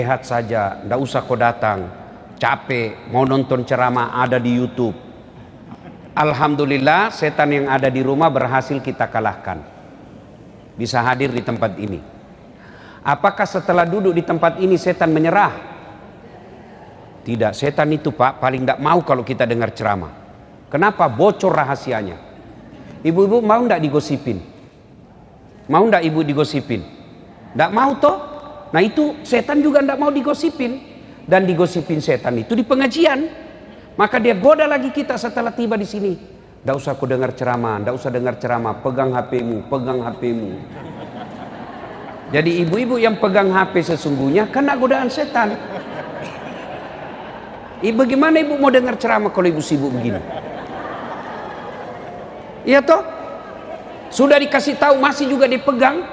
Lihat saja, ndak usah kau datang, capek, mau nonton ceramah ada di YouTube. Alhamdulillah setan yang ada di rumah berhasil kita kalahkan, bisa hadir di tempat ini. Apakah setelah duduk di tempat ini setan menyerah? Tidak, setan itu Pak paling tidak mau kalau kita dengar ceramah. Kenapa? Bocor rahasianya. Ibu-ibu mau ndak digosipin? Mau ndak ibu digosipin? Ndak mau toh? Nah itu setan juga ndak mau digosipin. Dan digosipin setan itu di pengajian. Maka dia goda lagi kita setelah tiba di sini. Ndak usah aku dengar ceramah, ndak usah dengar ceramah, pegang HP-mu, pegang HP-mu. Jadi ibu-ibu yang pegang HP sesungguhnya kena godaan setan. Bagaimana ibu mau dengar ceramah kalau ibu sibuk begini? Iya toh? Sudah dikasih tahu masih juga dipegang.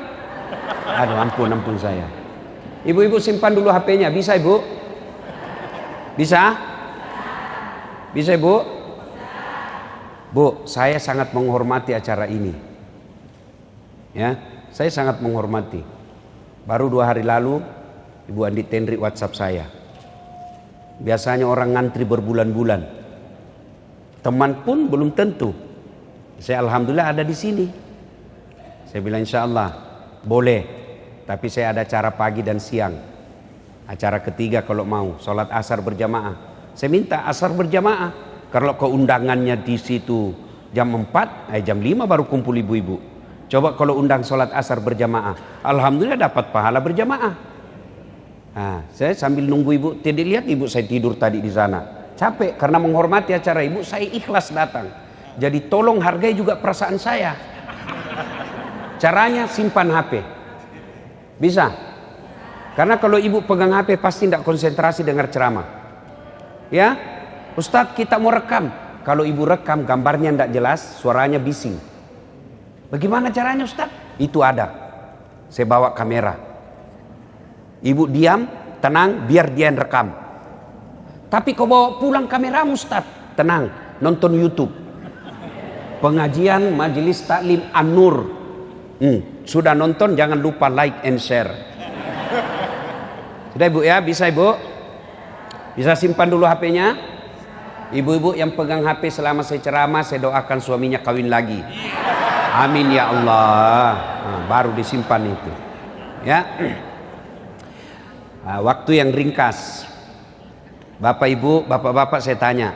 Aduh ampun saya. Ibu-ibu simpan dulu HP-nya, bisa ibu? Bisa? Bisa ibu? Bu, saya sangat menghormati acara ini. Ya, saya sangat menghormati. Baru 2 hari lalu Ibu Andi Tendri WhatsApp saya. Biasanya orang ngantri berbulan-bulan. Teman pun belum tentu. Saya alhamdulillah ada di sini. Saya bilang insya Allah boleh. Tapi saya ada acara pagi dan siang. Acara ketiga kalau mau, sholat asar berjamaah. Saya minta asar berjamaah. Kalau keundangannya di situ jam 4, jam 5 baru kumpul ibu-ibu. Coba kalau undang sholat asar berjamaah, alhamdulillah dapat pahala berjamaah. Nah, saya sambil nunggu ibu, tidak lihat ibu saya tidur tadi di sana. Capek karena menghormati acara ibu, saya ikhlas datang. Jadi tolong hargai juga perasaan saya. Caranya simpan HP. Bisa? Karena kalau ibu pegang HP pasti tidak konsentrasi dengar ceramah. Ya, Ustadz kita mau rekam. Kalau ibu rekam gambarnya tidak jelas, suaranya bising. Bagaimana caranya Ustadz? Itu ada. Saya bawa kamera. Ibu diam, tenang, biar dia yang rekam. Tapi kau bawa pulang kamera Ustadz, tenang, nonton YouTube. Pengajian Majelis Taklim An-Nur. Sudah nonton jangan lupa like and share. Sudah ibu ya, bisa ibu? Bisa simpan dulu HP-nya. Ibu-ibu yang pegang HP selama saya ceramah, saya doakan suaminya kawin lagi. Amin ya Allah. Nah, baru disimpan itu. Ya. Nah, waktu yang ringkas. Bapak ibu, bapak-bapak saya tanya,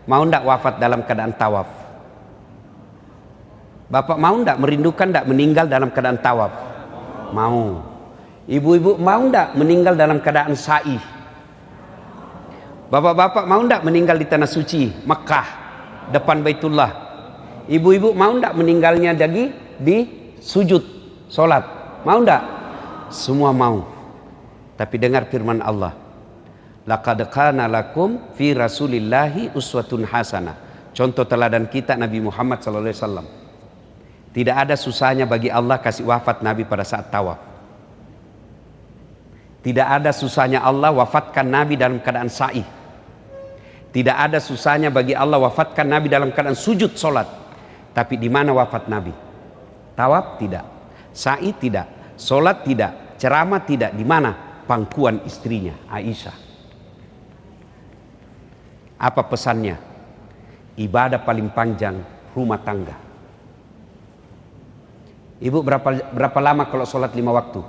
mau ndak wafat dalam keadaan tawaf? Bapak mau ndak merindukan ndak meninggal dalam keadaan tawaf? Mau. Ibu-ibu mau ndak meninggal dalam keadaan sa'i? Bapak-bapak mau ndak meninggal di tanah suci Mekah depan Baitullah? Ibu-ibu mau ndak meninggalnya di sujud solat? Mau ndak? Semua mau. Tapi dengar firman Allah, laqad kana lakum fi rasulillahi uswatun hasanah. Contoh teladan kita Nabi Muhammad SAW. Tidak ada susahnya bagi Allah kasih wafat Nabi pada saat tawaf. Tidak ada susahnya Allah wafatkan Nabi dalam keadaan sa'i. Tidak ada susahnya bagi Allah wafatkan Nabi dalam keadaan sujud solat. Tapi di mana wafat Nabi? Tawaf tidak, sa'i tidak, solat tidak, ceramah tidak. Di mana? Pangkuan istrinya Aisyah. Apa pesannya? Ibadah paling panjang rumah tangga. Ibu berapa lama kalau sholat 5 waktu?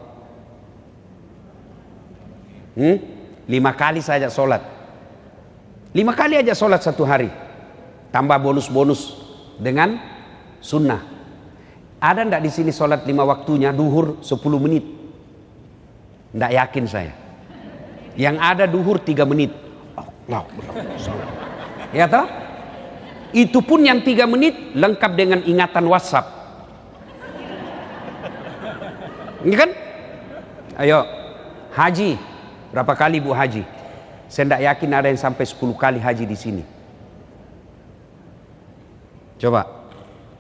5 kali saja sholat. 5 kali aja sholat 1 hari. Tambah bonus-bonus dengan sunnah. Ada ndak di sini sholat 5 waktunya duhur 10 menit? Ndak yakin saya. Yang ada duhur 3 menit. Ya toh? Itu pun yang 3 menit lengkap dengan ingatan WhatsApp. Ini kan? Ayo, haji. Berapa kali Bu haji? Saya tidak yakin ada yang sampai 10 kali haji di sini. Coba.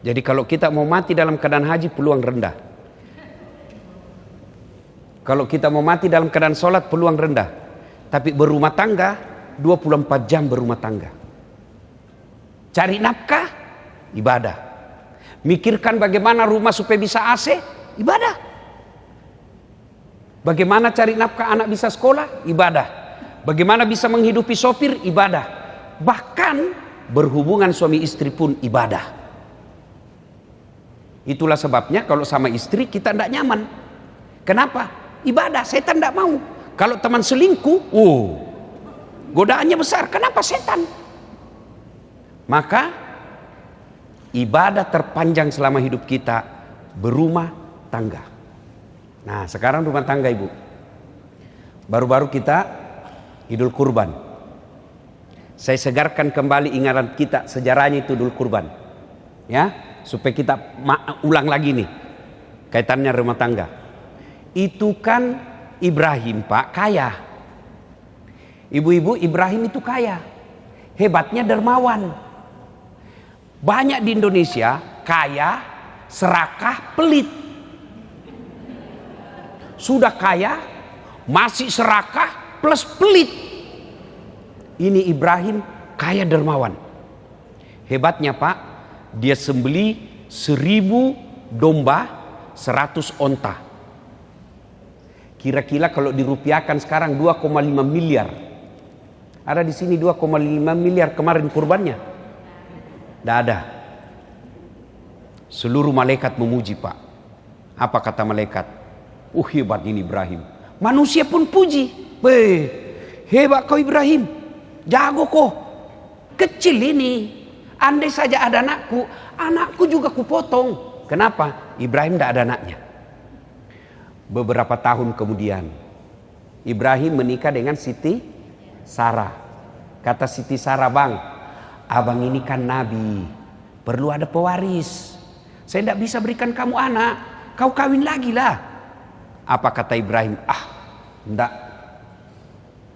Jadi kalau kita mau mati dalam keadaan haji, peluang rendah. Kalau kita mau mati dalam keadaan sholat, peluang rendah. Tapi berumah tangga, 24 jam berumah tangga. Cari nafkah, ibadah. Mikirkan bagaimana rumah supaya bisa AC, ibadah. Bagaimana cari nafkah anak bisa sekolah? Ibadah. Bagaimana bisa menghidupi sopir? Ibadah. Bahkan berhubungan suami istri pun ibadah. Itulah sebabnya kalau sama istri kita tidak nyaman. Kenapa? Ibadah. Setan tidak mau. Kalau teman selingkuh, godaannya besar. Kenapa? Setan. Maka ibadah terpanjang selama hidup kita berumah tangga. Nah, sekarang rumah tangga, Ibu. Baru-baru kita Idul Kurban. Saya segarkan kembali ingatan kita, sejarahnya itu Idul Kurban. Ya, supaya kita ulang lagi nih kaitannya rumah tangga. Itu kan Ibrahim, Pak, kaya. Ibu-ibu, Ibrahim itu kaya. Hebatnya dermawan. Banyak di Indonesia kaya, serakah, pelit. Sudah kaya, masih serakah, plus pelit. Ini Ibrahim kaya dermawan. Hebatnya, Pak, dia sembeli 1000 domba, 100 onta. Kira-kira kalau dirupiahkan sekarang 2,5 miliar. Ada di sini 2,5 miliar kemarin kurbannya? Tidak ada. Seluruh malaikat memuji, Pak. Apa kata malaikat? Hebat ini Ibrahim. Manusia pun puji. Hebat kau Ibrahim. Jago kau. Kecil ini. Andai saja ada anakku juga kupotong. Kenapa? Ibrahim tidak ada anaknya. Beberapa tahun kemudian, Ibrahim menikah dengan Siti Sarah. Kata Siti Sarah, bang, abang ini kan nabi, perlu ada pewaris. Saya tidak bisa berikan kamu anak, kau kawin lagi lah. Apa kata Ibrahim? Enggak.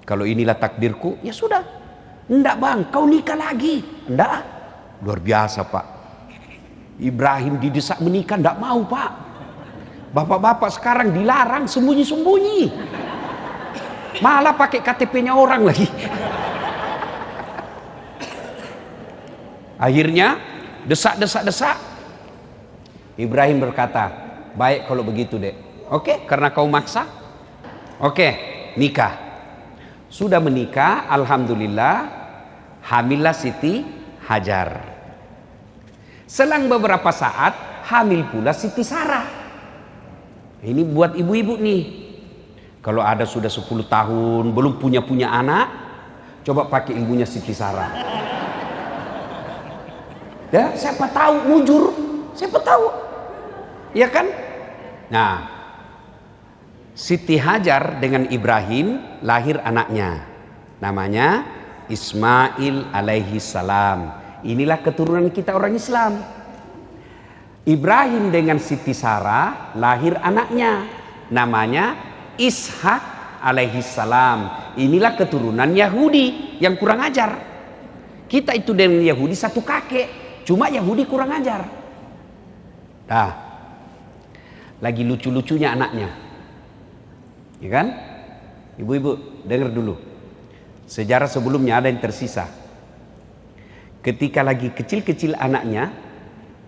Kalau inilah takdirku, ya sudah. Enggak bang, kau nikah lagi. Enggak. Luar biasa, Pak. Ibrahim didesak menikah, enggak mau, Pak. Bapak-bapak sekarang dilarang sembunyi-sembunyi. Malah pakai KTP-nya orang lagi. Akhirnya desak. Ibrahim berkata, baik kalau begitu, Dek. Oke, karena kau maksa. Oke, nikah. Sudah menikah, alhamdulillah, hamillah Siti Hajar. Selang beberapa saat, hamil pula Siti Sarah. Ini buat ibu-ibu nih. Kalau ada sudah 10 tahun, belum punya anak, coba pakai ibunya Siti Sarah. Ya, siapa tahu mujur, siapa tahu. Ya kan? Nah, Siti Hajar dengan Ibrahim lahir anaknya. Namanya Ismail alaihi salam. Inilah keturunan kita orang Islam. Ibrahim dengan Siti Sarah lahir anaknya. Namanya Ishak alaihi salam. Inilah keturunan Yahudi yang kurang ajar. Kita itu dengan Yahudi satu kakek. Cuma Yahudi kurang ajar. Nah, lagi lucu-lucunya anaknya. Ya kan? Ibu-ibu dengar dulu. Sejarah sebelumnya ada yang tersisa. Ketika lagi kecil-kecil anaknya,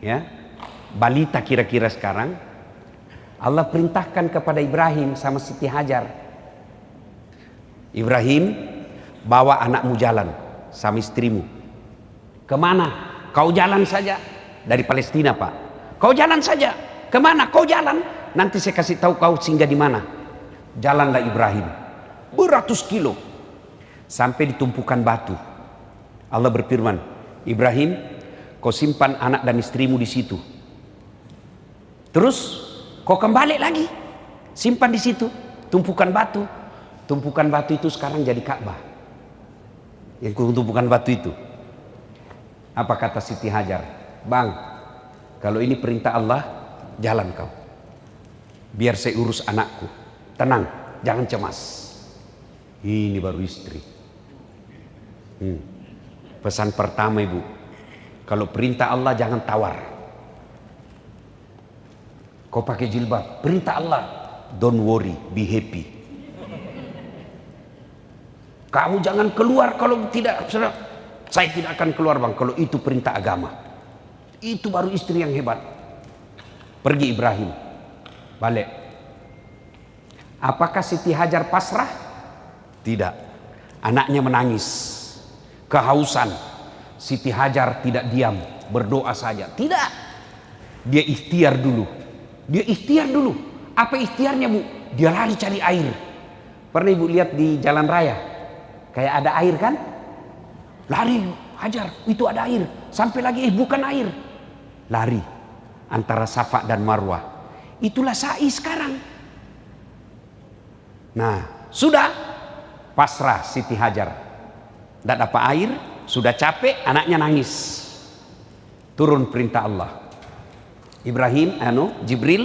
ya, balita kira-kira sekarang, Allah perintahkan kepada Ibrahim sama Siti Hajar. Ibrahim, bawa anakmu jalan sama istrimu. Kemana? Kau jalan saja. Dari Palestina, Pak. Kau jalan saja. Kemana? Kau jalan. Nanti saya kasih tahu kau singgah di mana. Jalanlah Ibrahim beratus kilo sampai di tumpukan batu. Allah berfirman, Ibrahim, kau simpan anak dan istrimu di situ. Terus kau kembali lagi, simpan di situ, tumpukan batu. Tumpukan batu itu sekarang jadi Ka'bah. Yang tumpukan batu itu. Apa kata Siti Hajar? Bang, kalau ini perintah Allah, jalan kau. Biar saya urus anakku. Tenang, jangan cemas. Ini baru istri. Pesan pertama, Ibu, kalau perintah Allah jangan tawar. Kau pakai jilbab, perintah Allah, don't worry, be happy. Kamu jangan keluar kalau tidak. Saya tidak akan keluar, bang, kalau itu perintah agama. Itu baru istri yang hebat. Pergi Ibrahim, balik. Apakah Siti Hajar pasrah? Tidak. Anaknya menangis, kehausan. Siti Hajar tidak diam, berdoa saja. Tidak. Dia ikhtiar dulu. Dia ikhtiar dulu. Apa ikhtiarnya, Bu? Dia lari cari air. Pernah Ibu lihat di jalan raya? Kayak ada air kan? Lari, Hajar, itu ada air. Sampai lagi, bukan air. Lari antara Safa dan Marwah. Itulah sa'i sekarang. Nah, sudah pasrah Siti Hajar. Tidak dapat air, sudah capek, anaknya nangis. Turun perintah Allah. Ibrahim, Jibril,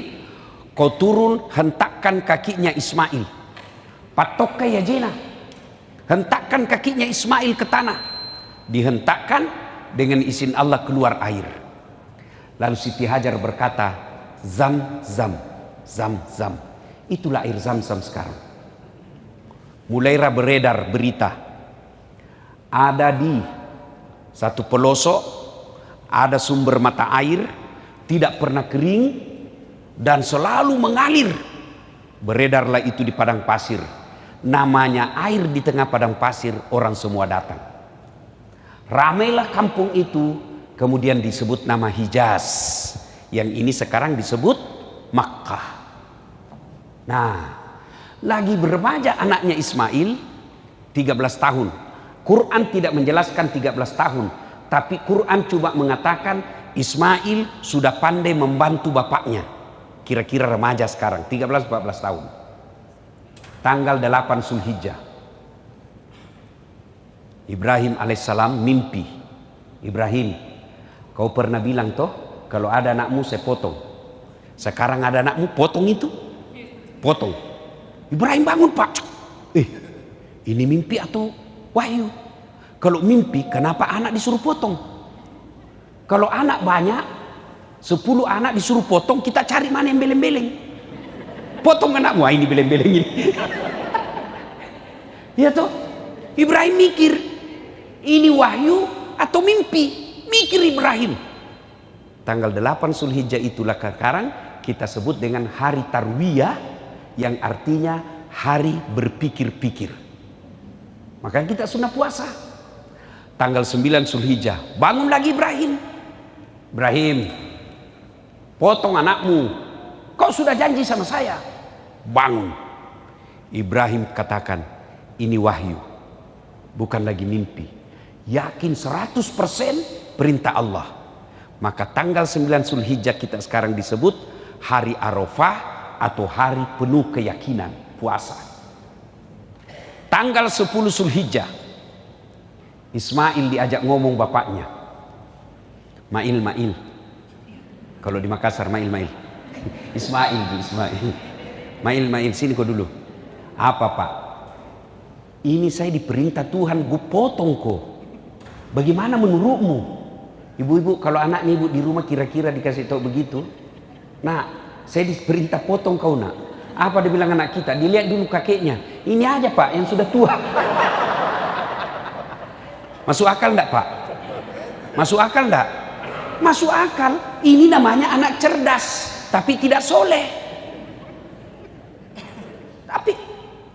kau turun, hentakkan kakinya Ismail. Patok ya jena. Hentakkan kakinya Ismail ke tanah. Dihentakkan, dengan izin Allah keluar air. Lalu Siti Hajar berkata, Zam, zam, zam, zam. Itulah air Zam-Zam sekarang. Mulailah beredar berita. Ada di satu pelosok, ada sumber mata air, tidak pernah kering, dan selalu mengalir. Beredarlah itu di padang pasir. Namanya air di tengah padang pasir, orang semua datang. Ramailah kampung itu, kemudian disebut nama Hijaz. Yang ini sekarang disebut Makkah. Nah, lagi beremaja anaknya Ismail 13 tahun. Quran tidak menjelaskan 13 tahun, tapi Quran cuma mengatakan Ismail sudah pandai membantu bapaknya. Kira-kira remaja sekarang, 13-14 tahun. Tanggal 8 Zulhijjah. Ibrahim alaihissalam mimpi. Ibrahim, kau pernah bilang toh, kalau ada anakmu saya potong. Sekarang ada anakmu, potong itu. Potong. Ibrahim bangun, Pak. Ini mimpi atau wahyu? Kalau mimpi, kenapa anak disuruh potong? Kalau anak banyak, 10 anak disuruh potong, kita cari mana yang beleng-beleng. Potong anakmu, ini beleng-beleng ini. Ya toh? Ibrahim mikir, ini wahyu atau mimpi? Mikir Ibrahim. Tanggal 8 Zulhijjah itulah sekarang kita sebut dengan hari Tarwiyah, yang artinya hari berpikir-pikir. Makanya kita sunnah puasa. Tanggal 9 Zulhijjah, bangun lagi Ibrahim. Ibrahim, potong anakmu. Kau sudah janji sama saya. Bangun. Ibrahim katakan, ini wahyu, bukan lagi mimpi. Yakin 100% perintah Allah. Maka tanggal 9 Zulhijjah kita sekarang disebut hari Arafah, atau hari penuh keyakinan, puasa. Tanggal 10 Zulhijjah, Ismail diajak ngomong bapaknya. Mail. Kalau di Makassar Mail. Ismail. Mail, sini kau dulu. Apa Pak? Ini saya diperintah Tuhan, gue potong kok. Bagaimana menurutmu? Ibu-ibu, kalau anaknya ibu di rumah kira-kira dikasih tahu begitu. Nah, saya diperintah potong kau nak. Apa dia bilang anak kita? Dilihat dulu kakeknya. Ini aja Pak yang sudah tua. Masuk akal enggak Pak? Masuk akal enggak? Masuk akal. Ini namanya anak cerdas, tapi tidak soleh. Tapi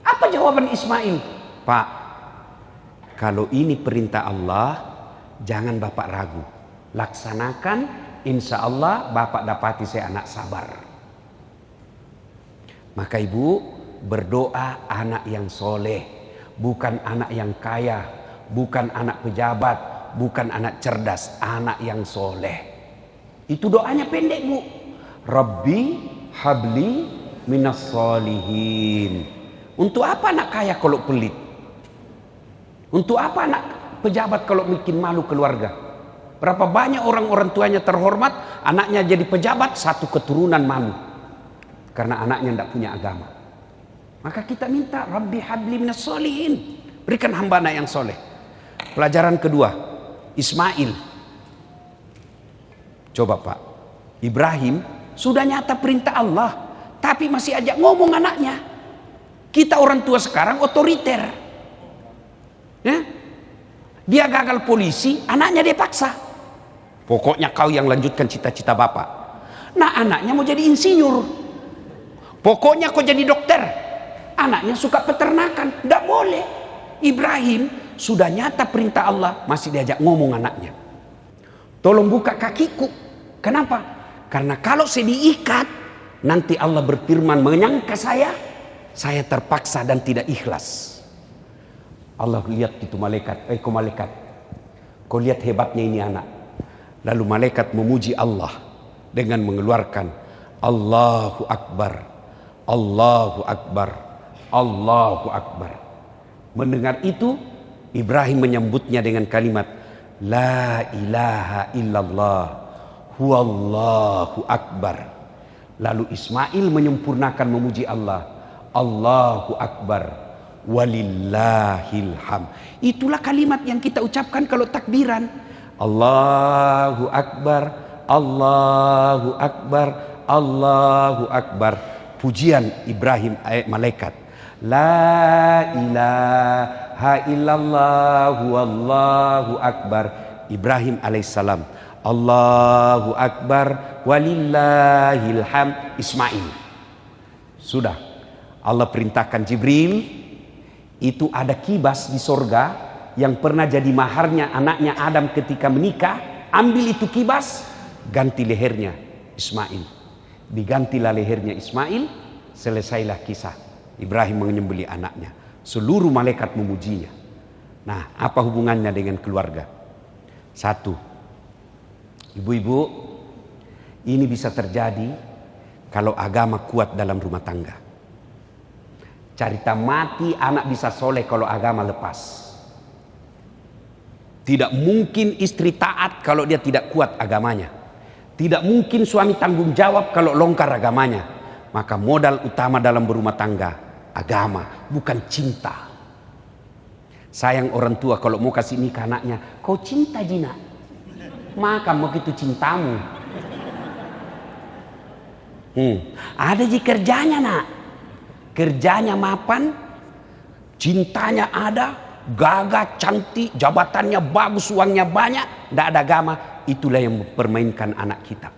apa jawaban Ismail? Pak, kalau ini perintah Allah, jangan Bapak ragu. Laksanakan, insya Allah Bapak dapati saya anak sabar. Maka ibu berdoa anak yang soleh, bukan anak yang kaya, bukan anak pejabat, bukan anak cerdas, anak yang soleh. Itu doanya pendek bu. Rabbi habli minas solihin. Untuk apa anak kaya kalau pelit? Untuk apa anak pejabat kalau bikin malu keluarga? Berapa banyak orang tuanya terhormat, anaknya jadi pejabat, satu keturunan malu. Karena anaknya tidak punya agama. Maka kita minta Rabbi habli minas solihin, berikan hamba anak yang soleh. Pelajaran kedua, Ismail. Coba Pak, Ibrahim sudah nyata perintah Allah, tapi masih ajak ngomong anaknya. Kita orang tua sekarang otoriter, ya? Dia gagal polisi, anaknya dia paksa. Pokoknya kau yang lanjutkan cita-cita bapak. Nah anaknya mau jadi insinyur. Pokoknya kau jadi dokter. Anaknya suka peternakan, tidak boleh. Ibrahim sudah nyata perintah Allah, masih diajak ngomong anaknya. Tolong buka kakiku. Kenapa? Karena kalau saya diikat, nanti Allah berfirman menyangka saya terpaksa dan tidak ikhlas. Allah lihat itu malaikat, malaikat, kau lihat hebatnya ini anak. Lalu malaikat memuji Allah dengan mengeluarkan Allahu Akbar, Allahu Akbar, Allahu Akbar. Mendengar itu, Ibrahim menyambutnya dengan kalimat La ilaha illallah huwallahu akbar. Lalu Ismail menyempurnakan memuji Allah, Allahu Akbar walillahil ham. Itulah kalimat yang kita ucapkan kalau takbiran. Allahu Akbar, Allahu Akbar, Allahu Akbar. Pujian Ibrahim malaikat. La ilaha illallah wallahu akbar. Ibrahim alaihissalam. Allahu Akbar walillahil ham. Ismail. Sudah. Allah perintahkan Jibril. Itu ada kibas di sorga yang pernah jadi maharnya anaknya Adam ketika menikah. Ambil itu kibas, ganti lehernya Ismail. Digantilah lehernya Ismail, selesailah kisah Ibrahim menyembelih anaknya. Seluruh malaikat memujinya. Nah, apa hubungannya dengan keluarga? Satu, ibu-ibu, ini bisa terjadi kalau agama kuat dalam rumah tangga. Cerita mati anak bisa soleh kalau agama lepas. Tidak mungkin istri taat kalau dia tidak kuat agamanya. Tidak mungkin suami tanggung jawab kalau longgar agamanya. Maka modal utama dalam berumah tangga, agama, bukan cinta. Sayang orang tua kalau mau kasih nikah anaknya, kau cinta Jina, maka mau gitu cintamu. Ada ji kerjanya nak, kerjanya mapan, cintanya ada, gagah, cantik, jabatannya bagus, uangnya banyak, tidak ada agama. Itulah yang mempermainkan anak kita.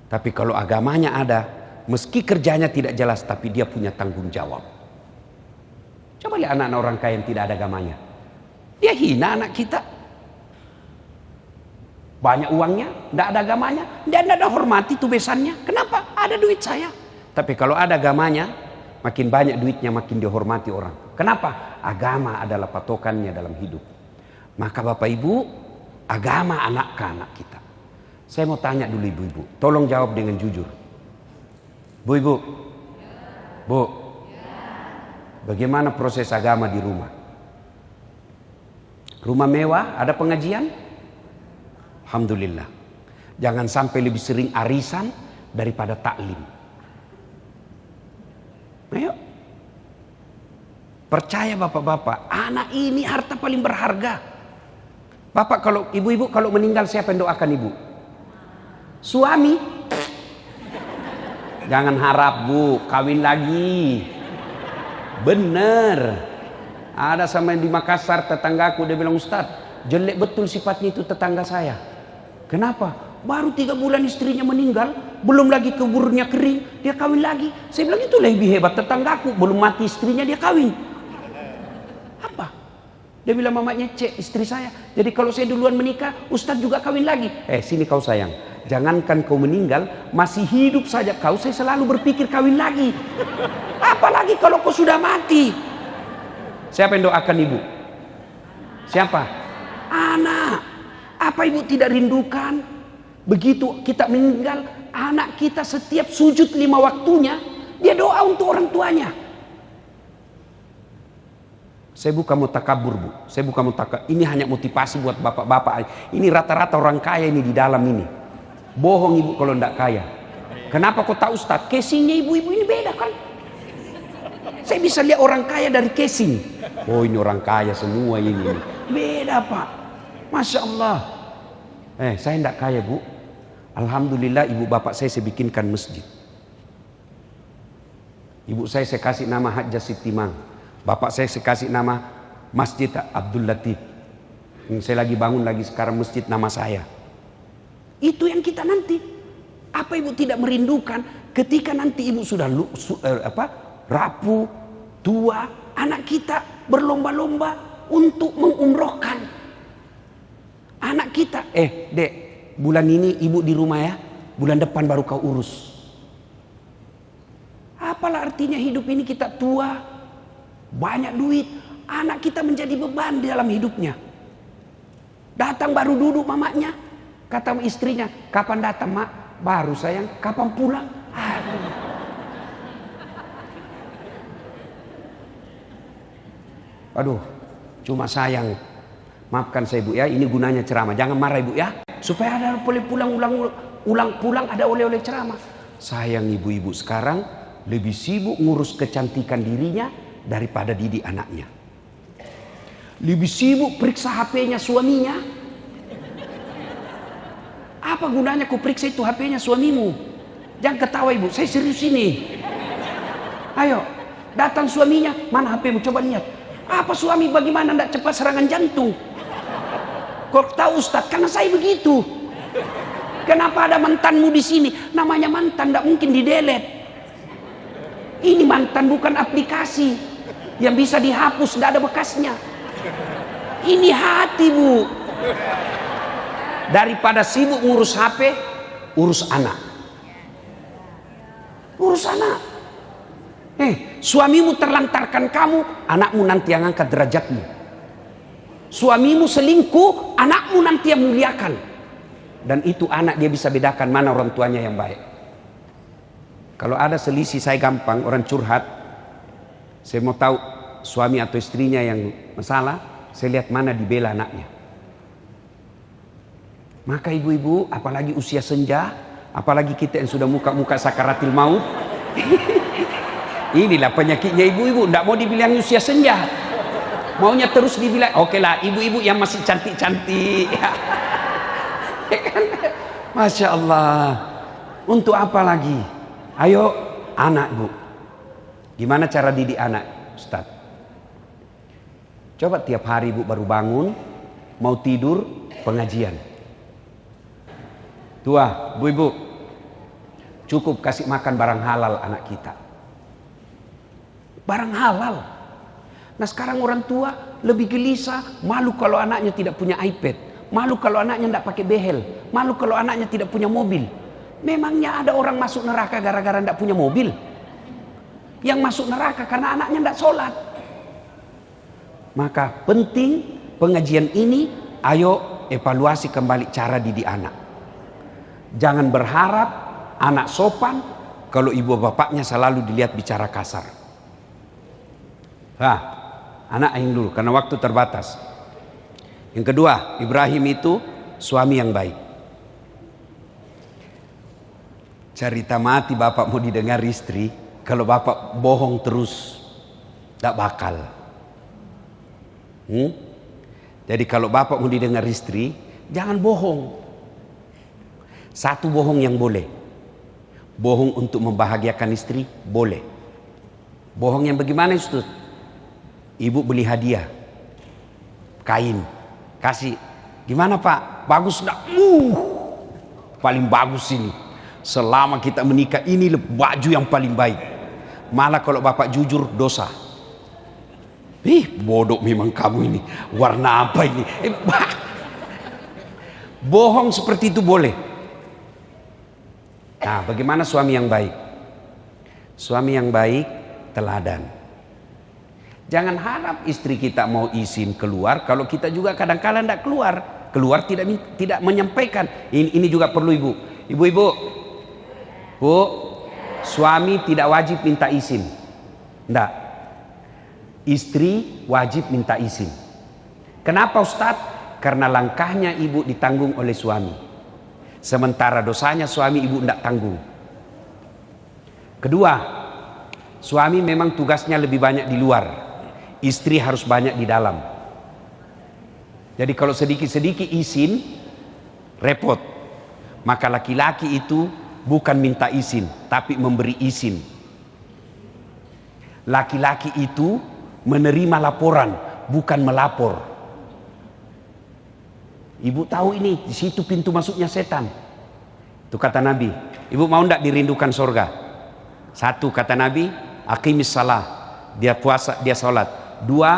Tapi kalau agamanya ada, meski kerjanya tidak jelas, tapi dia punya tanggung jawab. Coba lihat anak-anak orang kaya yang tidak ada agamanya. Dia hina anak kita. Banyak uangnya, tidak ada agamanya, dia tidak ada hormati itu besannya. Kenapa? Ada duit saya. Tapi kalau ada agamanya, makin banyak duitnya, makin dihormati orang. Kenapa? Agama adalah patokannya dalam hidup. Maka Bapak Ibu, agama anak kita. Saya mau tanya dulu ibu-ibu, tolong jawab dengan jujur. Bu, bagaimana proses agama di rumah? Rumah mewah, ada pengajian? Alhamdulillah. Jangan sampai lebih sering arisan daripada taklim. Ayo. Percaya bapak-bapak, anak ini harta paling berharga. Bapak kalau ibu-ibu kalau meninggal siapa yang doakan ibu? Suami. Jangan harap bu, kawin lagi. Bener. Ada sama yang di Makassar tetanggaku, dia bilang Ustadz, jelek betul sifatnya itu tetangga saya. Kenapa? Baru 3 bulan istrinya meninggal, belum lagi kuburnya kering, dia kawin lagi. Saya bilang itu lebih hebat tetanggaku, belum mati istrinya dia kawin. Apa? Dia bilang mamanya cek istri saya. Jadi kalau saya duluan menikah, Ustadz juga kawin lagi. Sini kau sayang. Jangankan kau meninggal, masih hidup saja kau, saya selalu berpikir kawin lagi. Apalagi kalau kau sudah mati. Siapa yang doakan ibu? Siapa? Anak. Apa ibu tidak rindukan? Begitu kita meninggal, anak kita setiap sujud 5 waktunya, dia doa untuk orang tuanya. Saya bukan mau takabur bu, saya bukan mau ini hanya motivasi buat bapak-bapak. Ini rata-rata orang kaya ini di dalam ini. Bohong ibu kalau tidak kaya. Kenapa kau tahu Ustaz? Casingnya ibu-ibu ini beda kan? Saya bisa lihat orang kaya dari casing. Oh ini orang kaya semua ini. Beda pak. Masya Allah. Saya tidak kaya bu. Alhamdulillah ibu bapak saya bikinkan masjid. Ibu saya kasih nama Hajjah Sitimang. Bapak saya kasih nama Masjid Abdul Latif. Saya lagi bangun lagi sekarang masjid nama saya. Itu yang kita nanti. Apa ibu tidak merindukan Ketika nanti ibu sudah rapuh, tua, anak kita berlomba-lomba untuk mengumrohkan anak kita. Dek, bulan ini ibu di rumah ya, bulan depan baru kau urus. Apalah artinya hidup ini kita tua, banyak duit, anak kita menjadi beban di dalam hidupnya. Datang baru duduk mamanya, kata istrinya, kapan datang mak? Baru sayang, kapan pulang? Aduh, cuma sayang. Maafkan saya ibu ya, ini gunanya ceramah. Jangan marah ibu ya, supaya ada boleh pulang ada oleh-oleh ceramah. Sayang ibu-ibu sekarang lebih sibuk ngurus kecantikan dirinya daripada didik anaknya. Lebih sibuk periksa HP-nya suaminya. Apa gunanya ku periksa itu HP-nya suamimu? Jangan ketawa ibu, saya serius ini. Ayo, datang suaminya, mana HP-mu, coba lihat. Apa suami bagaimana tidak cepat serangan jantung? Kau tahu Ustaz, karena saya begitu. Kenapa ada mantanmu di sini? Namanya mantan, tidak mungkin di-delete. Ini mantan bukan aplikasi yang bisa dihapus, tidak ada bekasnya. Ini hati bu. Daripada sibuk ngurus HP, urus anak. Urus anak. Suamimu terlantarkan kamu, anakmu nanti yang angkat derajatmu. Suamimu selingkuh, anakmu nanti yang muliakan. Dan itu anak dia bisa bedakan mana orang tuanya yang baik. Kalau ada selisih saya gampang, orang curhat, saya mau tahu suami atau istrinya yang masalah, saya lihat mana dibela anaknya. Maka ibu-ibu, apalagi usia senja, apalagi kita yang sudah muka-muka sakaratil maut, inilah penyakitnya ibu-ibu, tidak mau dibilang usia senja, maunya terus dibilang, oke lah ibu-ibu yang masih cantik-cantik. Masya Allah, untuk apa lagi? Ayo anak bu, gimana cara didik anak Ustaz? Coba tiap hari bu baru bangun, mau tidur, pengajian. Tua, bu ibu, cukup kasih makan barang halal anak kita. Barang halal. Nah sekarang orang tua lebih gelisah, malu kalau anaknya tidak punya iPad, malu kalau anaknya tidak pakai behel, malu kalau anaknya tidak punya mobil. Memangnya ada orang masuk neraka gara-gara tidak punya mobil? Yang masuk neraka karena anaknya tidak sholat. Maka penting pengajian ini, ayo evaluasi kembali cara didik anak. Jangan berharap anak sopan kalau ibu bapaknya selalu dilihat bicara kasar. Anak aing dulu karena waktu terbatas. Yang kedua, Ibrahim itu suami yang baik. Cerita mati bapak mau didengar istri, kalau bapak bohong terus, tak bakal. Jadi kalau bapak mau didengar istri, jangan bohong. Satu bohong yang boleh. Bohong untuk membahagiakan istri, boleh. Bohong yang bagaimana Ustaz? Ibu beli hadiah, kain, kasih. Gimana pak? Bagus enggak? Paling bagus ini. Selama kita menikah ini baju yang paling baik. Malah kalau bapak jujur dosa. Bodoh memang kamu ini. Warna apa ini? Bohong seperti itu boleh. Nah, bagaimana suami yang baik? Suami yang baik teladan. Jangan harap istri kita mau izin keluar kalau kita juga kadang-kadang tidak keluar. Keluar tidak menyampaikan. Ini juga perlu ibu. Ibu-ibu, bu, suami tidak wajib minta izin. Tidak. Istri wajib minta izin. Kenapa Ustadz? Karena langkahnya ibu ditanggung oleh suami. Sementara dosanya suami ibu tidak tanggung. Kedua, suami memang tugasnya lebih banyak di luar, istri harus banyak di dalam. Jadi kalau sedikit-sedikit izin repot. Maka laki-laki itu bukan minta izin tapi memberi izin. Laki-laki itu menerima laporan bukan melapor. Ibu tahu ini, di situ pintu masuknya setan. Itu kata Nabi. Ibu mau ndak dirindukan surga? Satu, kata Nabi, aqimis salah, dia puasa, dia sholat. Dua,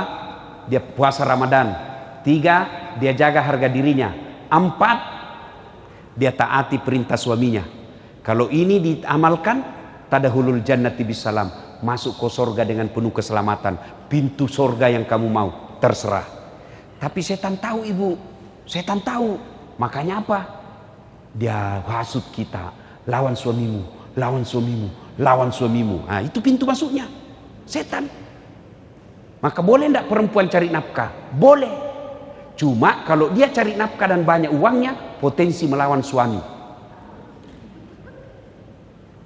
dia puasa Ramadan. Tiga, dia jaga harga dirinya. Empat, dia taati perintah suaminya. Kalau ini diamalkan, tadahulul jannati bisalam, masuk ke surga dengan penuh keselamatan. Pintu surga yang kamu mau, terserah. Tapi setan tahu, ibu, setan tahu. Makanya apa? Dia hasut kita, lawan suamimu, lawan suamimu, lawan suamimu. Nah, itu pintu masuknya setan. Maka boleh enggak perempuan cari nafkah? Boleh. Cuma kalau dia cari nafkah dan banyak uangnya, potensi melawan suami.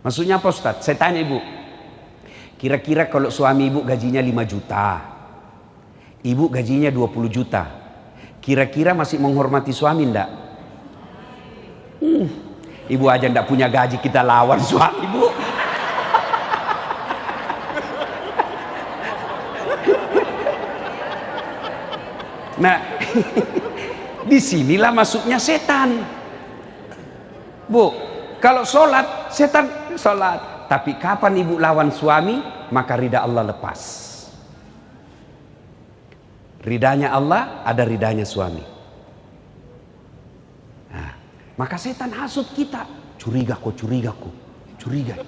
Maksudnya apa, Ustaz? Saya tanya ibu, kira-kira kalau suami ibu gajinya 5 juta, ibu gajinya 20 juta, kira-kira masih menghormati suami enggak? Ibu aja enggak punya gaji, kita lawan suami ibu. Nah, disinilah masuknya setan. Bu, kalau sholat, setan sholat. Tapi kapan ibu lawan suami, maka ridha Allah lepas. Ridhanya Allah, ada ridhanya suami. Nah, maka setan hasut kita. Curiga kok, curiga kok, curiga.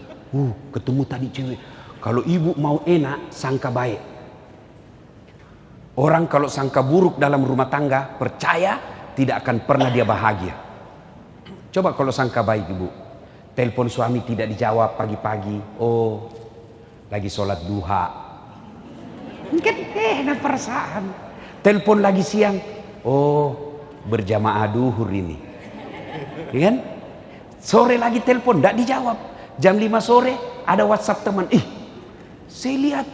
Ketemu tadi cewek. Kalau ibu mau enak, sangka baik. Orang kalau sangka buruk dalam rumah tangga, percaya tidak akan pernah dia bahagia. Coba kalau sangka baik ibu, telepon suami tidak dijawab pagi-pagi, oh lagi sholat duha, mungkin enak perasaan. Telepon lagi siang, oh berjamaah duhur ini, kan? Sore lagi telepon, tidak dijawab. Jam 5 sore ada WhatsApp teman, saya lihat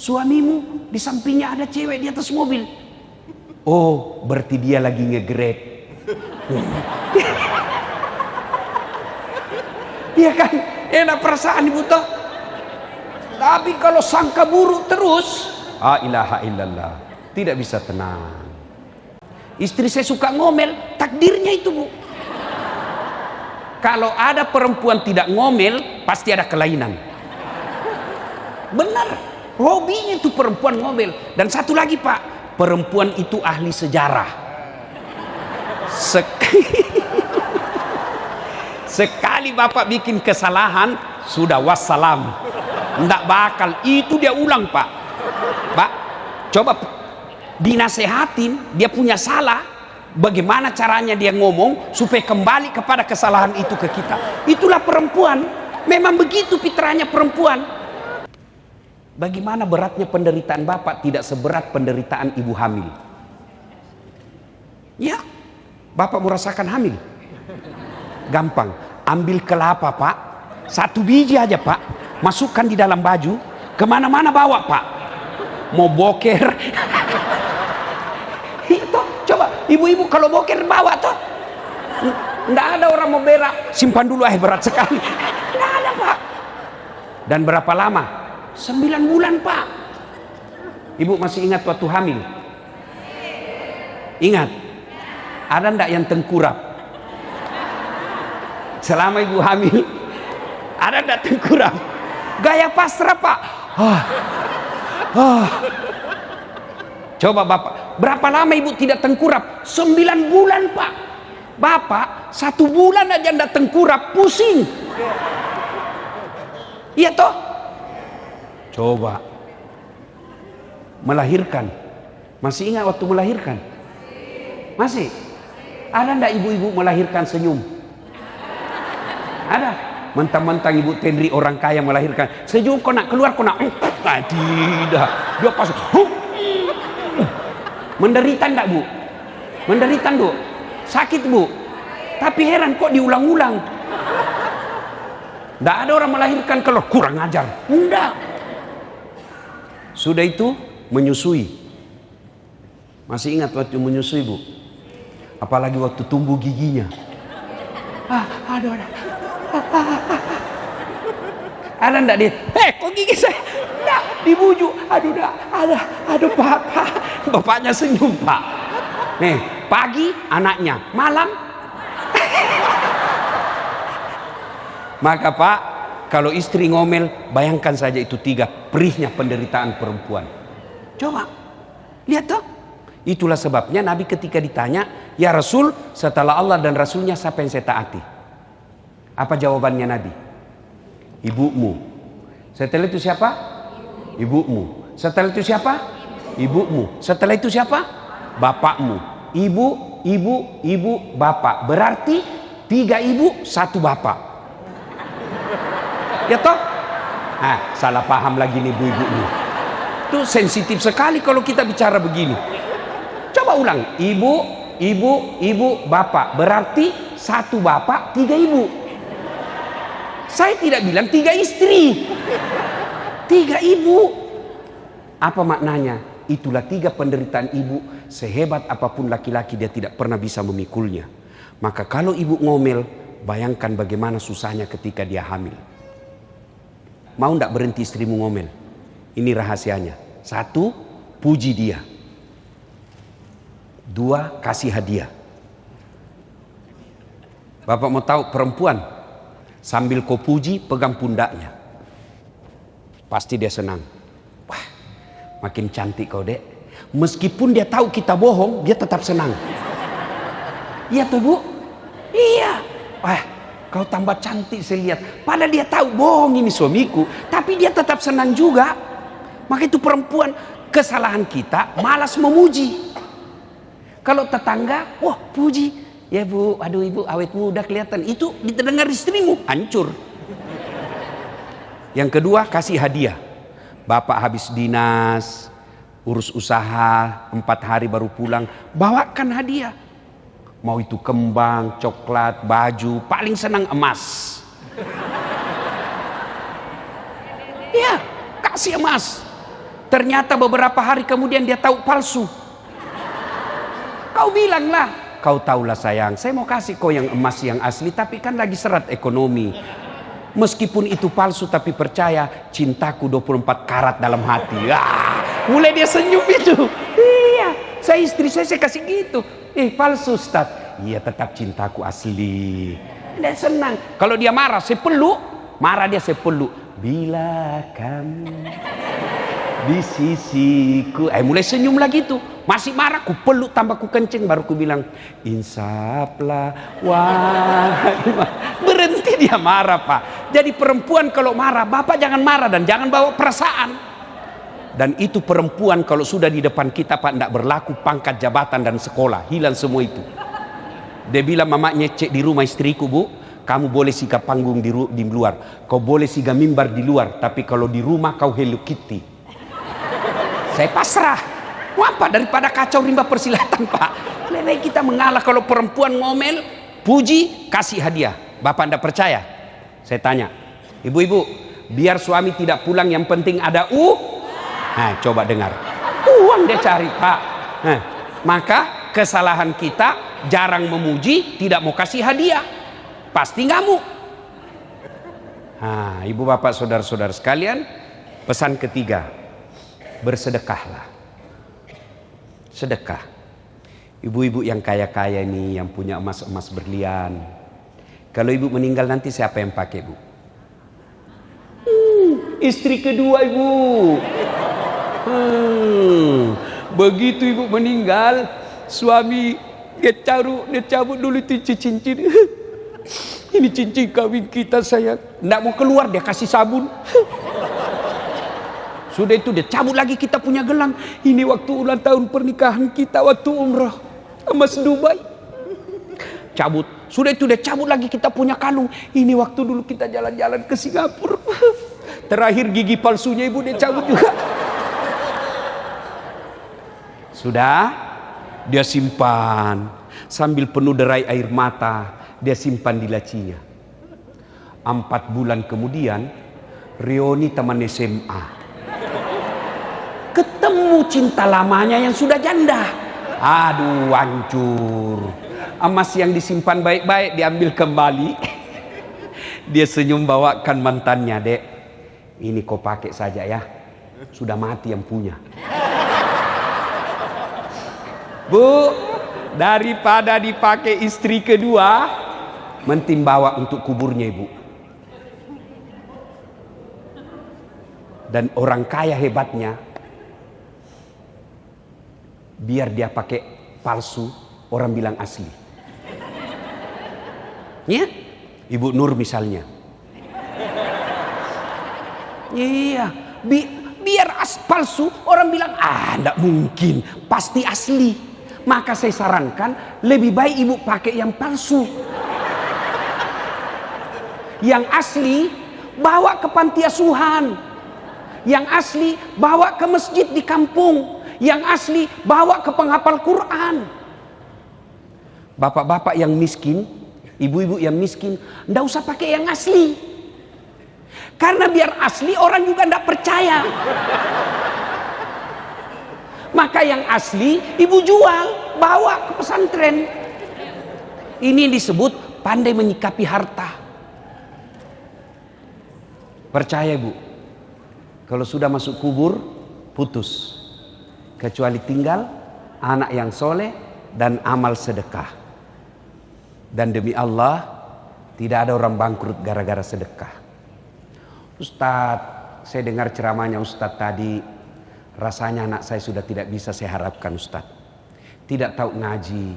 suamimu di sampingnya ada cewek di atas mobil. Oh, berarti dia lagi nge-grab. Iya kan? Enak perasaan ibu toh. Tapi kalau sangka buruk terus, ilaha illallah, tidak bisa tenang. Istri saya suka ngomel, takdirnya itu bu. Kalau ada perempuan tidak ngomel, pasti ada kelainan. Benar. Hobinya itu perempuan ngomel. Dan satu lagi pak, perempuan itu ahli sejarah. Sekali bapak bikin kesalahan, sudah wassalam, ndak bakal itu dia ulang pak. Pak, coba dinasehatin, dia punya salah, bagaimana caranya dia ngomong supaya kembali kepada kesalahan itu ke kita. Itulah perempuan, memang begitu fitrahnya perempuan. Bagaimana beratnya penderitaan bapak tidak seberat penderitaan ibu hamil. Ya, bapak merasakan hamil. Gampang, ambil kelapa pak, 1 biji aja pak, masukkan di dalam baju, kemana-mana bawa pak. Mau boker, itu coba ibu-ibu kalau boker bawa toh. Nggak ada orang mau berak, simpan dulu berat sekali. Nggak ada pak. Dan berapa lama? 9 bulan pak. Ibu masih ingat waktu hamil? Ingat? Ada ndak yang tengkurap? Selama ibu hamil, ada ndak tengkurap? Gaya pasrah pak. Coba bapak, berapa lama ibu tidak tengkurap? 9 bulan pak. Bapak 1 bulan aja ndak tengkurap, pusing. Iya toh? Coba melahirkan, masih ingat waktu melahirkan? Masih? Ada ndak ibu-ibu melahirkan senyum? Ada? Mentang-mentang ibu Tendri orang kaya melahirkan senyum, kau nak keluar, kau nak tidak, dia pas menderita ndak bu? Menderita bu? Sakit bu? Tapi heran kok diulang-ulang. Ndak ada orang melahirkan kalau kurang ajar, enggak. Sudah itu menyusui. Masih ingat waktu menyusui bu? Apalagi waktu tumbuh giginya. Aduh. Ada ndak dia? Kok gigi saya? Ndak, dibujuk. Aduh papa. Bapaknya senyum pak. Nih, pagi anaknya, malam. Maka pak, Kalau istri ngomel, bayangkan saja itu 3, perihnya penderitaan perempuan. Coba, lihat toh. Itulah sebabnya Nabi ketika ditanya, ya Rasul, setelah Allah dan Rasulnya siapa yang saya taati? Apa jawabannya Nabi? Ibumu. Setelah itu siapa? Ibumu. Setelah itu siapa? Ibumu. Setelah itu siapa? Bapakmu. Ibu, bapak. Berarti 3 ibu, 1 bapak. Ya toh? Salah paham lagi nih ibu-ibu nih. Itu sensitif sekali kalau kita bicara begini. Coba ulang. Ibu, bapak. Berarti 1 bapak, 3 ibu. Saya tidak bilang 3 istri. 3 ibu. Apa maknanya? Itulah 3 penderitaan ibu. Sehebat apapun laki-laki, dia tidak pernah bisa memikulnya. Maka kalau ibu ngomel, bayangkan bagaimana susahnya ketika dia hamil. Mau ndak berhenti istrimu ngomel? Ini rahasianya. 1, puji dia. 2, kasih hadiah. Bapak mau tahu perempuan, sambil kau puji, pegang pundaknya. Pasti dia senang. Wah, makin cantik kau dek. Meskipun dia tahu kita bohong, dia tetap senang. Iya tuh bu? Iya. Wah, kau tambah cantik saya lihat. Padahal dia tahu bohong ini suamiku, tapi dia tetap senang juga. Maka itu perempuan, kesalahan kita malas memuji. Kalau tetangga, wah puji. Ya bu, aduh ibu awet muda kelihatan. Itu didengar istrimu, hancur. Yang kedua, kasih hadiah. Bapak habis dinas, urus usaha, 4 hari baru pulang, bawakan hadiah. Mau itu kembang, coklat, baju, paling senang emas. Iya, kasih emas. Ternyata beberapa hari kemudian dia tahu palsu. Kau bilanglah, kau tahulah sayang, saya mau kasih kau yang emas yang asli, tapi kan lagi serat ekonomi. Meskipun itu palsu, tapi percaya, cintaku 24 karat dalam hati. Mulai dia senyum itu. Iya, istri saya kasih gitu. Palsu Ustaz. Iya, tetap cintaku asli. Dia senang. Kalau dia marah, saya peluk. Marah dia, saya peluk. Bila kamu di sisiku, mulai senyum lagi tuh. Masih marah, ku peluk tambah ku kenceng, baru ku bilang insaflah wahai. Berhenti dia marah pak. Jadi perempuan kalau marah, bapak jangan marah dan jangan bawa perasaan. Dan itu perempuan kalau sudah di depan kita pak, tidak berlaku pangkat jabatan dan sekolah, hilang semua itu. Dia bilang mamanya cek di rumah istriku, bu, kamu boleh sikap panggung di luar, kau boleh sikap mimbar di luar, tapi kalau di rumah kau Hello Kitty. Saya pasrah. Apa daripada kacau rimba persilatan pak. Lebih kita mengalah. Kalau perempuan ngomel, puji, kasih hadiah. Bapak anda percaya? Saya tanya, ibu-ibu, biar suami tidak pulang yang penting ada coba dengar, uang dia cari pak. Maka kesalahan kita jarang memuji, tidak mau kasih hadiah, pasti ngamuk. Ibu bapak saudara-saudara sekalian, pesan ketiga, bersedekahlah. Sedekah. Ibu-ibu yang kaya-kaya ini, yang punya emas-emas berlian, kalau ibu meninggal nanti siapa yang pakai bu? Istri kedua ibu. Begitu ibu meninggal, suami dia cabut dulu itu cincin. Ini cincin kawin kita sayang. Nggak mau keluar, dia kasih sabun. Sudah itu dia cabut lagi kita punya gelang. Ini waktu ulang tahun pernikahan kita waktu umrah emas Dubai. Cabut. Sudah itu dia cabut lagi kita punya kalung. Ini waktu dulu kita jalan-jalan ke Singapura. Terakhir gigi palsunya ibu dia cabut juga. Sudah dia simpan sambil penuh derai air mata, dia simpan di lacinya. 4 bulan kemudian reuni teman SMA. Ketemu cinta lamanya yang sudah janda. Aduh, hancur. Emas yang disimpan baik-baik diambil kembali. Dia senyum bawakan mantannya, dek, ini kau pakai saja ya, sudah mati yang punya. Bu, daripada dipakai istri kedua, mending bawa untuk kuburnya ibu. Dan orang kaya hebatnya, biar dia pakai palsu, orang bilang asli. Ya, Ibu Nur misalnya. Iya, biar palsu, orang bilang enggak mungkin, pasti asli. Maka saya sarankan lebih baik ibu pakai yang palsu. Yang asli bawa ke panti asuhan. Yang asli bawa ke masjid di kampung. Yang asli bawa ke penghafal Quran. Bapak-bapak yang miskin, ibu-ibu yang miskin, ndak usah pakai yang asli. Karena biar asli orang juga ndak percaya. Maka yang asli ibu jual, bawa ke pesantren. Ini disebut pandai menyikapi harta. Percaya Bu, kalau sudah masuk kubur putus, kecuali tinggal anak yang soleh dan amal sedekah. Dan demi Allah tidak ada orang bangkrut gara-gara sedekah. Ustadz, saya dengar ceramahnya Ustadz tadi, rasanya anak saya sudah tidak bisa saya harapkan Ustadz. Tidak tahu ngaji,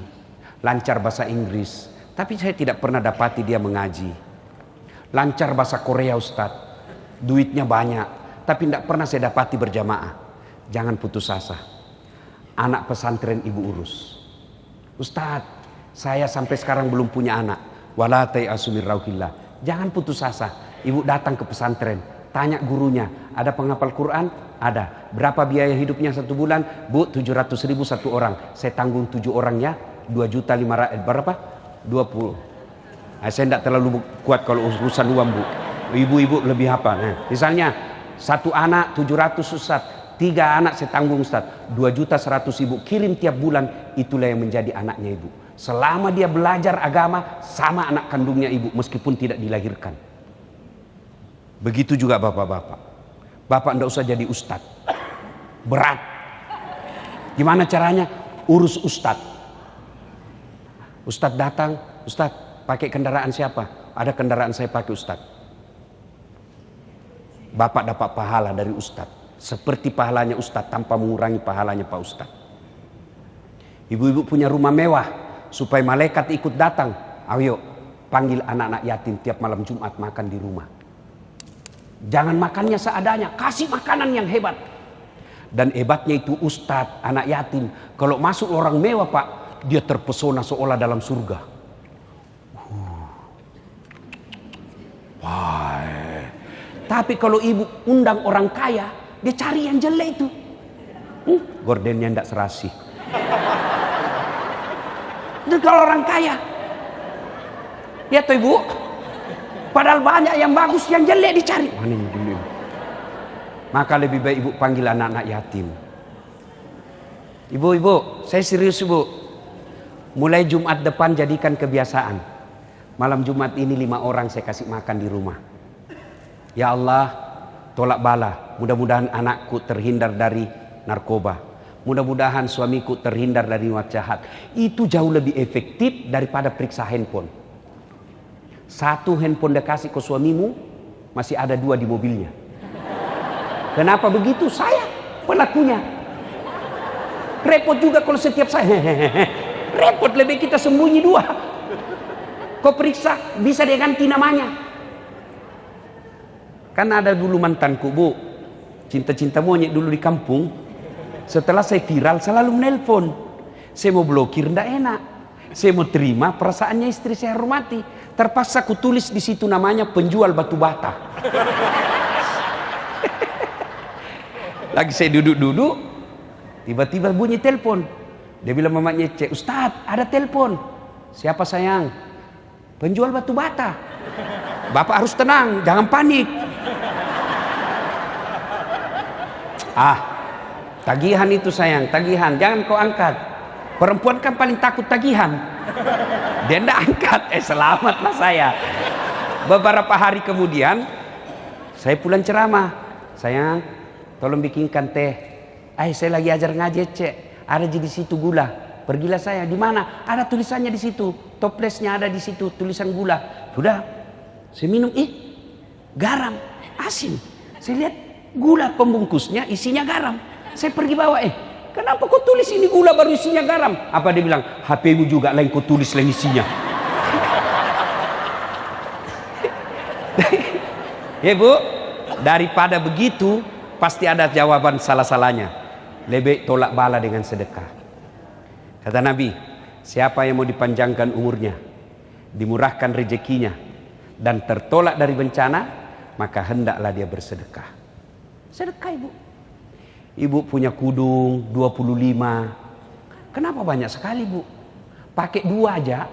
lancar bahasa Inggris, tapi saya tidak pernah dapati dia mengaji. Lancar bahasa Korea Ustadz, duitnya banyak, tapi tidak pernah saya dapati berjamaah. Jangan putus asa. Anak pesantren ibu urus. Ustadz, saya sampai sekarang belum punya anak. Wala ta'asu min rauhillah. Jangan putus asa. Ibu datang ke pesantren, tanya gurunya, ada penghafal Quran? Ada. Berapa biaya hidupnya satu bulan? Bu, 700.000 satu orang. Saya tanggung 7 orangnya, 2.500.000. Berapa? 20. Nah, saya tidak terlalu kuat kalau urusan uang Bu. Ibu-ibu lebih apa? Nah, misalnya satu anak 700 Ustaz, 3 anak saya tanggung Ustaz, 2.100.000 kirim tiap bulan. Itulah yang menjadi anaknya Ibu. Selama dia belajar agama sama anak kandungnya Ibu, meskipun tidak dilahirkan. Begitu juga bapak-bapak. Bapak tidak usah jadi ustadz, berat. Gimana caranya? Urus ustadz. Ustadz datang, Ustadz pakai kendaraan siapa? Ada kendaraan saya pakai Ustadz. Bapak dapat pahala dari Ustadz, seperti pahalanya Ustadz tanpa mengurangi pahalanya Pak Ustadz. Ibu-ibu punya rumah mewah, supaya malaikat ikut datang. Ayo panggil anak-anak yatim tiap malam Jumat makan di rumah. Jangan makannya seadanya, kasih makanan yang hebat. Dan hebatnya itu Ustadz anak yatim, kalau masuk orang mewah Pak, dia terpesona seolah dalam surga. Wah. Tapi kalau ibu undang orang kaya, dia cari yang jelek itu. Gordennya ndak serasi. Dan kalau orang kaya, ya tuh ibu, padahal banyak yang bagus, yang jelek dicari. Mana yang jelek? Maka lebih baik ibu panggil anak-anak yatim. Ibu-ibu, saya serius ibu. Mulai Jumat depan jadikan kebiasaan. Malam Jumat ini 5 orang saya kasih makan di rumah. Ya Allah, tolak bala. Mudah-mudahan anakku terhindar dari narkoba. Mudah-mudahan suamiku terhindar dari niat jahat. Itu jauh lebih efektif daripada periksa handphone. 1 handphone dia kasih ke suamimu, masih ada 2 di mobilnya. Kenapa begitu? Saya pelakunya. Repot juga kalau setiap saya. Repot, lebih kita sembunyi 2. Kau periksa, bisa dia ganti namanya. Kan ada dulu mantanku Bu, cinta-cinta monyet dulu di kampung. Setelah saya viral selalu menelpon. Saya mau blokir ndak enak. Saya mau terima perasaannya istri saya hormati. Terpaksa ku tulis di situ namanya penjual batu bata. Lagi saya duduk-duduk, tiba-tiba bunyi telepon. Dia bilang mamanya Cek, Ustadz ada telepon. Siapa sayang? Penjual batu bata. Bapak harus tenang, jangan panik. Tagihan itu sayang, tagihan, jangan kau angkat. Perempuan kan paling takut tagihan. Dia ndak angkat, selamatlah saya. Beberapa hari kemudian, saya pulang ceramah. Sayang, tolong bikinkan teh. Saya lagi ajar ngaji Cek. Ada di situ gula. Pergilah saya, di mana? Ada tulisannya di situ. Toplesnya ada di situ, tulisan gula. Sudah, saya minum, garam, asin. Saya lihat, Gula pembungkusnya isinya garam. Saya pergi bawa, kenapa kau tulis ini gula baru isinya garam? Apa dia bilang? HP-mu juga lain kau tulis lain isinya. Ya Bu, daripada begitu pasti ada jawaban salah-salahnya. Lebih tolak bala dengan sedekah. Kata Nabi, siapa yang mau dipanjangkan umurnya, dimurahkan rezekinya, dan tertolak dari bencana, maka hendaklah dia bersedekah. Sedekah Ibu. Ibu punya kudung 25. Kenapa banyak sekali Bu? Pakai 2 aja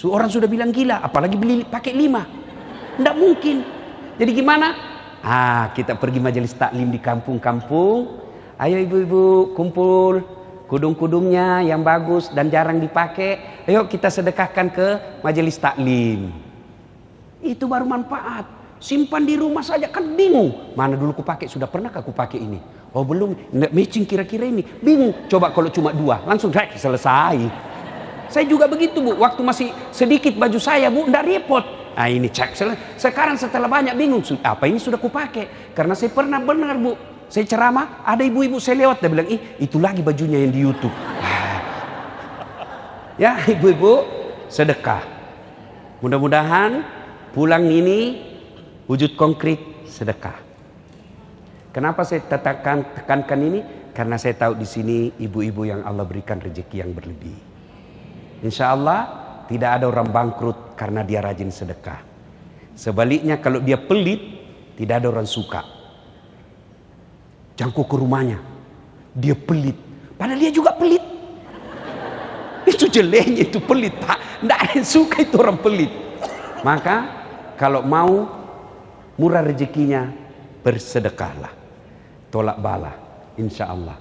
orang sudah bilang gila, apalagi beli pakai 5. Tidak mungkin. Jadi gimana? Kita pergi majelis taklim di kampung-kampung. Ayo ibu-ibu kumpul kudung-kudungnya yang bagus dan jarang dipakai. Ayo kita sedekahkan ke majelis taklim. Itu baru manfaat. Simpan di rumah saja kan bingung. Mana dulu kupakai? Sudah pernahkah kupakai ini? Oh belum. Nggak matching kira-kira ini. Bingung. Coba kalau cuma 2 langsung selesai. Saya juga begitu Bu. Waktu masih sedikit baju saya Bu, nggak repot. Ini cek. Sekarang setelah banyak bingung, apa ini sudah kupakai? Karena saya pernah benar Bu, saya ceramah, ada ibu-ibu saya lewat, dia bilang, itu lagi bajunya yang di YouTube. Ya ibu-ibu, sedekah. Mudah-mudahan pulang ini wujud konkret sedekah. Kenapa saya tekankan ini? Karena saya tahu di sini ibu-ibu yang Allah berikan rezeki yang berlebih. Insya Allah tidak ada orang bangkrut karena dia rajin sedekah. Sebaliknya kalau dia pelit, tidak ada orang suka. Jangkau ke rumahnya, dia pelit. Padahal dia juga pelit. Itu jeleknya, itu pelit Pak. Tidak ada yang suka itu orang pelit. Maka kalau mau murah rezekinya, bersedekahlah. Tolak bala, insya Allah.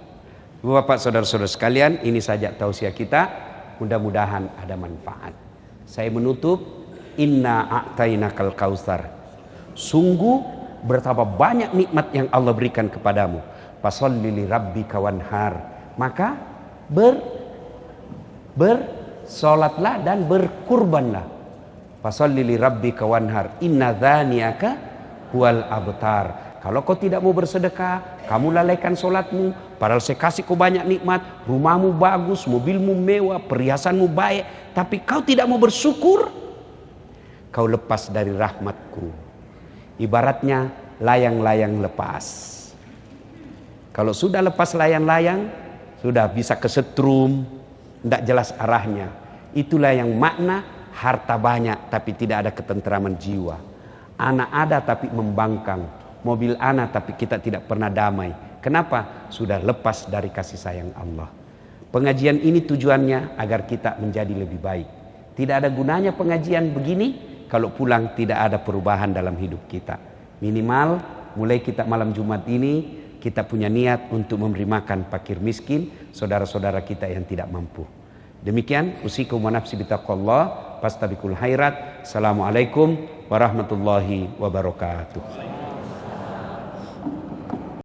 Bapak saudara-saudara sekalian, ini saja tausiah kita. Mudah-mudahan ada manfaat. Saya menutup, inna a'tainakal kautsar. Sungguh betapa banyak nikmat yang Allah berikan kepadamu. Fasholli li rabbika wanhar. Maka bersolatlah dan berkurbanlah. Fasholli li rabbika wanhar. Inna dzaniyaka huwal abtar. Kalau kau tidak mau bersedekah, kamu lalaikan solatmu. Padahal saya kasih kau banyak nikmat, rumahmu bagus, mobilmu mewah, perhiasanmu baik, tapi kau tidak mau bersyukur, kau lepas dari rahmatku. Ibaratnya layang-layang lepas. Kalau sudah lepas layang-layang, sudah bisa kesetrum, tidak jelas arahnya. Itulah yang makna harta banyak tapi tidak ada ketentraman jiwa. Anak ada tapi membangkang. Mobil anak tapi kita tidak pernah damai. Kenapa? Sudah lepas dari kasih sayang Allah. Pengajian ini tujuannya agar kita menjadi lebih baik. Tidak ada gunanya pengajian begini kalau pulang tidak ada perubahan dalam hidup kita. Minimal mulai kita malam Jumat ini kita punya niat untuk memberi makan fakir miskin, saudara-saudara kita yang tidak mampu. Demikian usikum wa nafsi bitaqwallah fastabiqul khairat. Assalamualaikum warahmatullahi wabarakatuh.